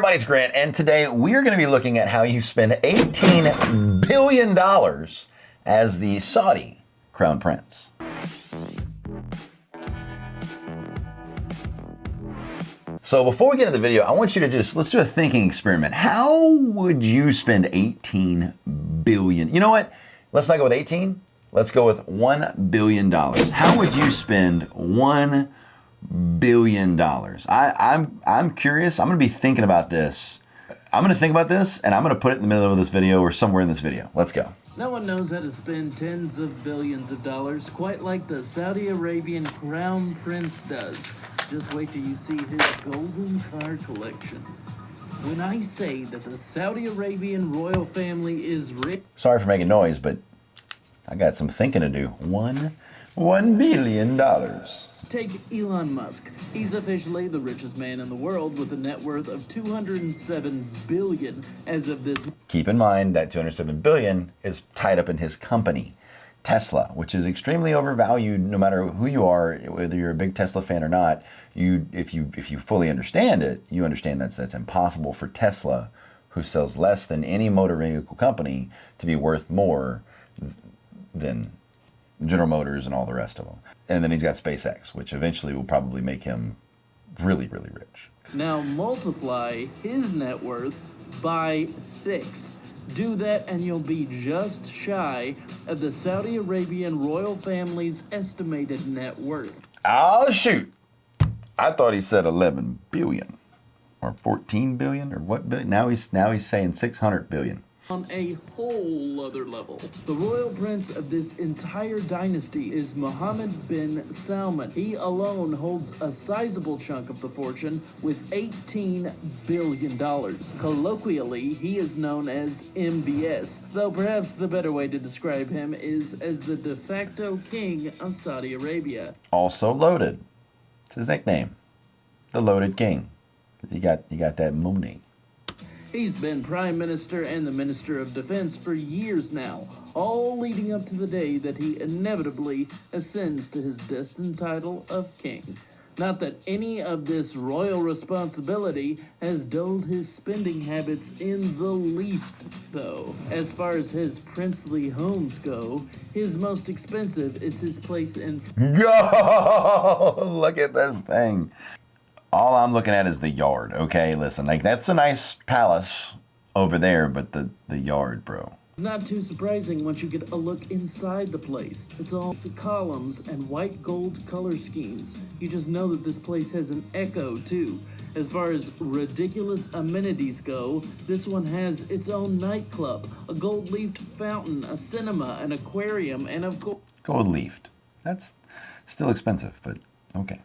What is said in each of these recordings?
everybody, it's Grant, and today we are going to be looking at how you spend $18 billion as the Saudi Crown Prince. So before we get into the video, I want you to let's do a thinking experiment. How would you spend $18 billion? You know what? Let's not go with 18. Let's go with $1 billion. How would you spend $1 billion? I'm curious. I'm going to be thinking about this. I'm going to think about this, and I'm going to put it in the middle of this video or somewhere in this video. Let's go. No one knows how to spend tens of billions of dollars quite like the Saudi Arabian Crown Prince does. Just wait till you see his golden car collection. When I say that the Saudi Arabian royal family is rich... Sorry for making noise, but I got some thinking to do. $1 billion. Take Elon Musk. He's officially the richest man in the world with a net worth of $207 billion as of this... Keep in mind that $207 billion is tied up in his company, Tesla, which is extremely overvalued no matter who you are, whether you're a big Tesla fan or not. If you fully understand it, you understand that's impossible for Tesla, who sells less than any motor vehicle company, to be worth more than General Motors and all the rest of them. And then he's got SpaceX, which eventually will probably make him really, really rich. Now multiply his net worth by 6. Do that and you'll be just shy of the Saudi Arabian royal family's estimated net worth. Oh, shoot. I thought he said 11 billion or 14 billion or what billion? Now he's saying 600 billion. On a whole other level, the royal prince of this entire dynasty is Mohammed bin Salman. He alone holds a sizable chunk of the fortune with $18 billion. Colloquially, he is known as MBS, though perhaps the better way to describe him is as the de facto king of Saudi Arabia. Also loaded. It's his nickname. The Loaded King. You got that money. He's been Prime Minister and the Minister of Defense for years now, all leading up to the day that he inevitably ascends to his destined title of king. Not that any of this royal responsibility has dulled his spending habits in the least, though. As far as his princely homes go, his most expensive is his place in... Go! Look at this thing. All I'm looking at is the yard, okay? Listen, like, that's a nice palace over there, but the yard, bro. Not too surprising once you get a look inside the place. It's all columns and white gold color schemes. You just know that this place has an echo, too. As far as ridiculous amenities go, this one has its own nightclub, a gold-leafed fountain, a cinema, an aquarium, and of course... Gold-leafed. That's still expensive, but okay.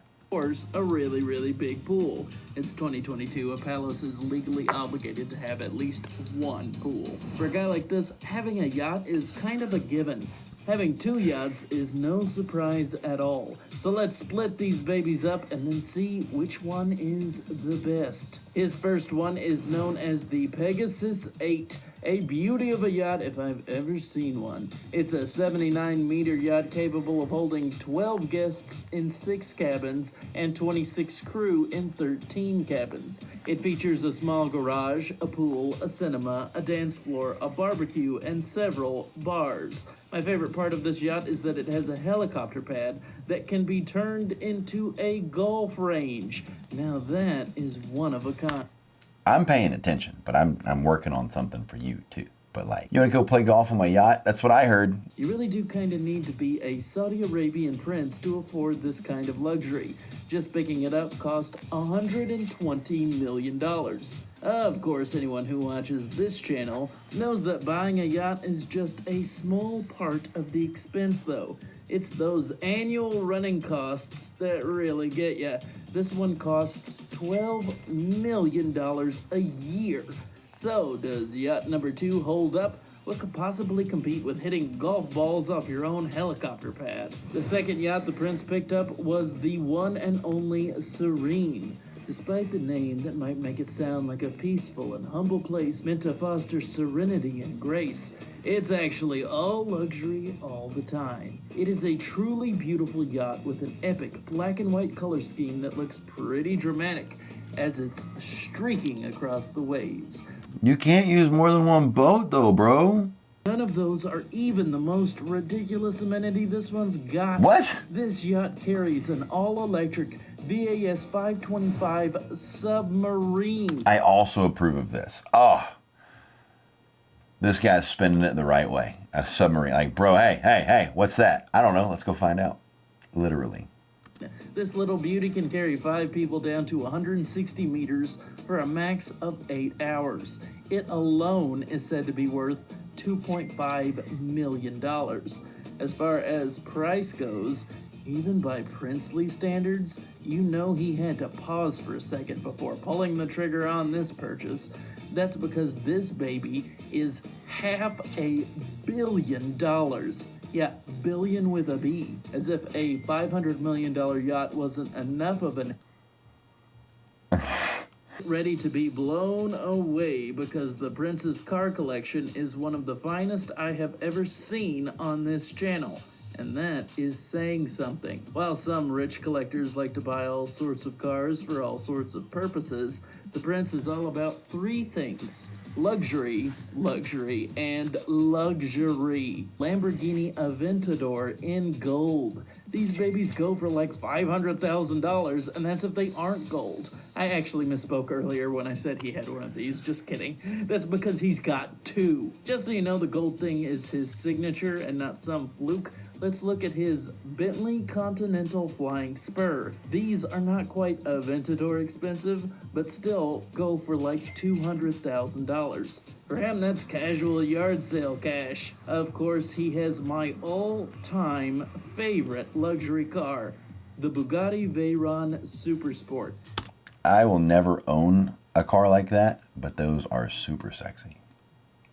A really, really big pool. It's 2022. A palace is legally obligated to have at least one pool. For a guy like this, having a yacht is kind of a given. Having 2 yachts is no surprise at all. So let's split these babies up and then see which one is the best. His first one is known as the Pegasus 8, a beauty of a yacht if I've ever seen one. It's a 79-meter yacht capable of holding 12 guests in 6 cabins and 26 crew in 13 cabins. It features a small garage, a pool, a cinema, a dance floor, a barbecue, and several bars. My favorite part of this yacht is that it has a helicopter pad that can be turned into a golf range. Now that is one of a kind. I'm paying attention, but I'm working on something for you too. But like, you want to go play golf on my yacht? That's what I heard. You really do kind of need to be a Saudi Arabian prince to afford this kind of luxury. Just picking it up cost $120 million. Of course, anyone who watches this channel knows that buying a yacht is just a small part of the expense, though. It's those annual running costs that really get ya. This one costs $12 million a year. So, does yacht number 2 hold up? What could possibly compete with hitting golf balls off your own helicopter pad? The second yacht the prince picked up was the one and only Serene. Despite the name that might make it sound like a peaceful and humble place meant to foster serenity and grace, it's actually all luxury all the time. It is a truly beautiful yacht with an epic black and white color scheme that looks pretty dramatic. as it's streaking across the waves. You can't use more than one boat though, bro. None of those are even the most ridiculous amenity this one's got. What? This yacht carries an all-electric VAS 525 submarine. I also approve of this. Oh, this guy's spinning it the right way. A submarine. Like, bro, hey, what's that? I don't know. Let's go find out. Literally. This little beauty can carry 5 people down to 160 meters for a max of 8 hours. It alone is said to be worth $2.5 million. As far as price goes, even by princely standards, you know he had to pause for a second before pulling the trigger on this purchase. That's because this baby is $500 million. Yeah, billion with a B. As if a $500 million yacht wasn't enough of an ready to be blown away, because the Prince's car collection is one of the finest I have ever seen on this channel. And that is saying something. While some rich collectors like to buy all sorts of cars for all sorts of purposes, the Prince is all about 3 things: luxury, luxury, and luxury. Lamborghini Aventador in gold. These babies go for like $500,000, and that's if they aren't gold. I actually misspoke earlier when I said he had one of these. Just kidding. That's because he's got 2. Just so you know, the gold thing is his signature and not some fluke. Let's look at his Bentley Continental Flying Spur. These are not quite Aventador expensive, but still go for like $200,000. For him, that's casual yard sale cash. Of course, he has my all-time favorite luxury car, the Bugatti Veyron Supersport. I will never own a car like that, but those are super sexy.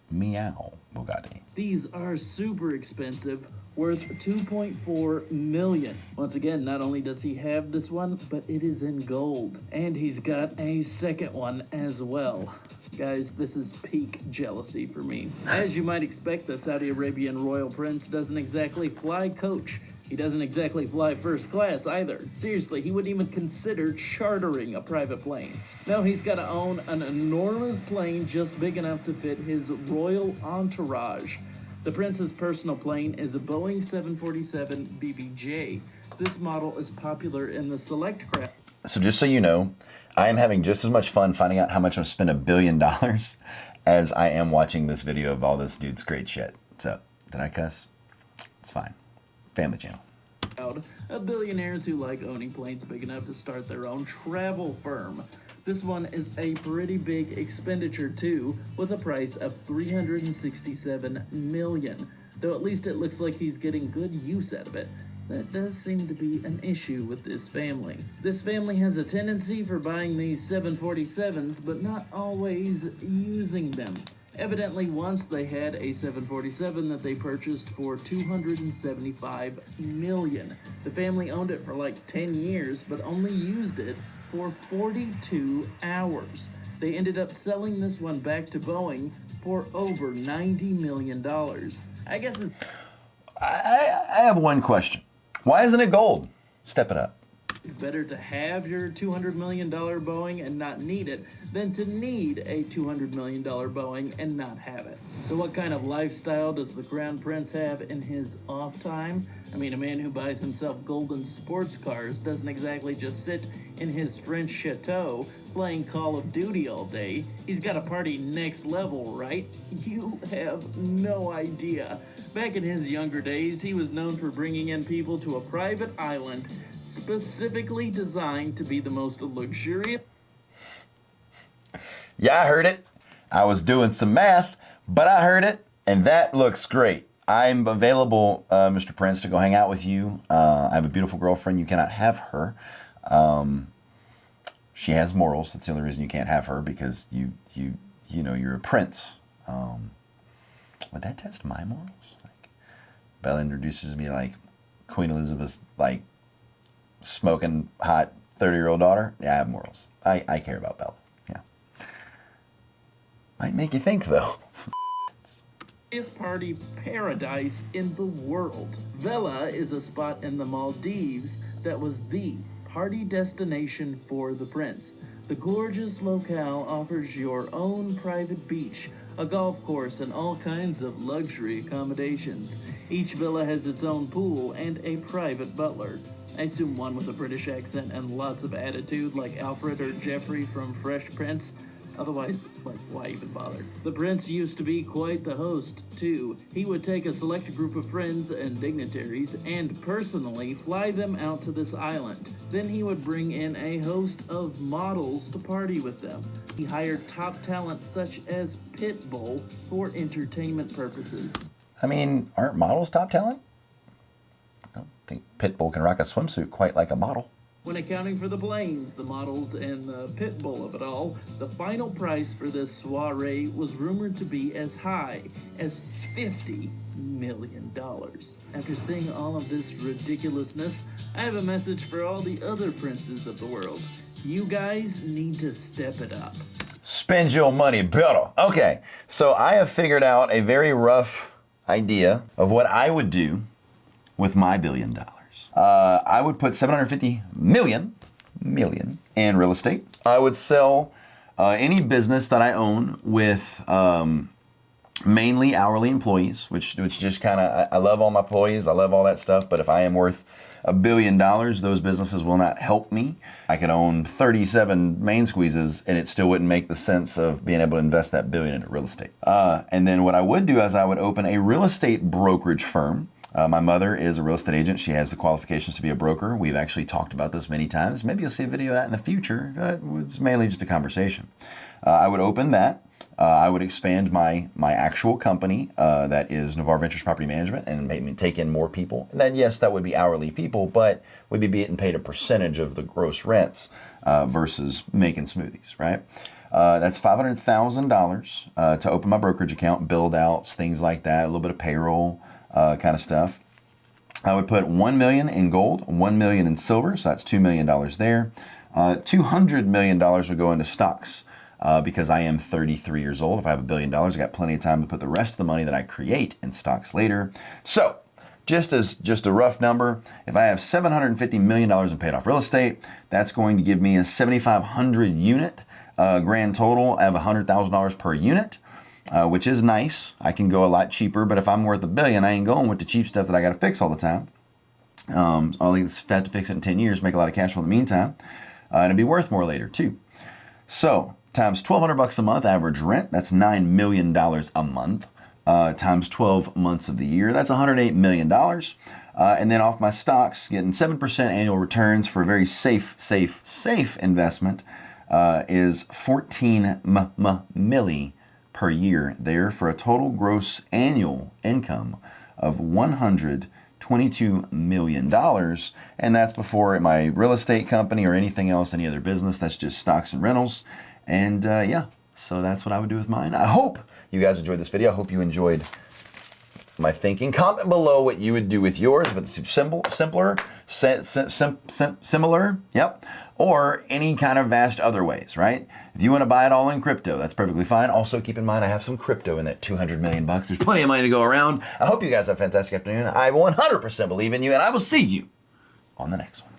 Meow, Bugatti. These are super expensive, worth $2.4 million. Once again, not only does he have this one, but it is in gold. And he's got a second one as well. Guys, this is peak jealousy for me. As you might expect, the Saudi Arabian royal prince doesn't exactly fly coach. He doesn't exactly fly first class either. Seriously, he wouldn't even consider chartering a private plane. No, he's got to own an enormous plane just big enough to fit his royal entourage. The prince's personal plane is a Boeing 747 BBJ. This model is popular in the select craft. So just so you know, I am having just as much fun finding out how much I've spent $1 billion as I am watching this video of all this dude's great shit. So, did I cuss? It's fine. Family channel. Of billionaires who like owning planes big enough to start their own travel firm. This one is a pretty big expenditure too, with a price of $367 million. Though at least it looks like he's getting good use out of it. That does seem to be an issue with this family. This family has a tendency for buying these 747s, but not always using them. Evidently, once they had a 747 that they purchased for $275 million. The family owned it for like 10 years, but only used it for 42 hours. They ended up selling this one back to Boeing for over $90 million. I guess it's... I have one question. Why isn't it gold? Step it up. It's better to have your $200 million Boeing and not need it than to need a $200 million Boeing and not have it. So what kind of lifestyle does the Crown Prince have in his off time? I mean, a man who buys himself golden sports cars doesn't exactly just sit in his French chateau playing Call of Duty all day. He's got a party next level, right? You have no idea. Back in his younger days, he was known for bringing in people to a private island specifically designed to be the most luxurious. Yeah, I heard it. I was doing some math, but I heard it, and that looks great. I'm available, Mr. Prince, to go hang out with you. I have a beautiful girlfriend. You cannot have her. She has morals. That's the only reason you can't have her, because you know you're a prince. Would that test my morals? Like, Bella introduces me like Queen Elizabeth's like smoking hot 30-year-old daughter. Yeah, I have morals. I care about Bella. Yeah. Might make you think though. Party paradise in the world. Vela is a spot in the Maldives that was the party destination for the prince. The gorgeous locale offers your own private beach, a golf course, and all kinds of luxury accommodations. Each villa has its own pool and a private butler. I assume one with a British accent and lots of attitude, like Alfred or Jeffrey from Fresh Prince. Otherwise, like, why even bother? The prince used to be quite the host, too. He would take a select group of friends and dignitaries and personally fly them out to this island. Then he would bring in a host of models to party with them. He hired top talent such as Pitbull for entertainment purposes. I mean, aren't models top talent? I don't think Pitbull can rock a swimsuit quite like a model. When accounting for the planes, the models, and the pit bull of it all, the final price for this soiree was rumored to be as high as $50 million. After seeing all of this ridiculousness, I have a message for all the other princes of the world. You guys need to step it up. Spend your money better. Okay, so I have figured out a very rough idea of what I would do with my $1 billion. I would put $750 million in real estate. I would sell any business that I own with mainly hourly employees, which just kind of, I love all my employees, I love all that stuff, but if I am worth $1 billion, those businesses will not help me. I could own 37 main squeezes and it still wouldn't make the sense of being able to invest that $1 billion into real estate. And then what I would do is I would open a real estate brokerage firm. My mother is a real estate agent. She has the qualifications to be a broker. We've actually talked about this many times. Maybe you'll see a video of that in the future. It's mainly just a conversation. I would open that. I would expand my actual company that is Navarre Ventures Property Management and maybe take in more people. And then, yes, that would be hourly people, but we'd be getting paid a percentage of the gross rents versus making smoothies, right? That's $500,000 to open my brokerage account, build outs, things like that, a little bit of payroll, kind of stuff. I would put $1 million in gold, $1 million in silver, so that's $2 million there. $200 million would go into stocks because I am 33 years old. If I have $1 billion, I got plenty of time to put the rest of the money that I create in stocks later. So, just a rough number, if I have $750 million in paid off real estate, that's going to give me a 7,500 unit grand total. I have $100,000 per unit. Which is nice. I can go a lot cheaper, but if I'm worth $1 billion, I ain't going with the cheap stuff that I got to fix all the time. I'll have to fix it in 10 years, make a lot of cash flow in the meantime, and it'd be worth more later too. So times $1,200 a month average rent, that's $9 million a month. Times 12 months of the year, that's $108 million. And then off my stocks, getting 7% annual returns for a very safe investment is 14 milli per year there for a total gross annual income of $122 million. And that's before my real estate company or anything else, any other business. That's just stocks and rentals. And yeah, so that's what I would do with mine. I hope you guys enjoyed this video. I hope you enjoyed my thinking. Comment below what you would do with yours, if it's simpler, similar, yep, or any kind of vast other ways, right? If you want to buy it all in crypto, that's perfectly fine. Also, keep in mind, I have some crypto in that $200 million. There's plenty of money to go around. I hope you guys have a fantastic afternoon. I 100% believe in you, and I will see you on the next one.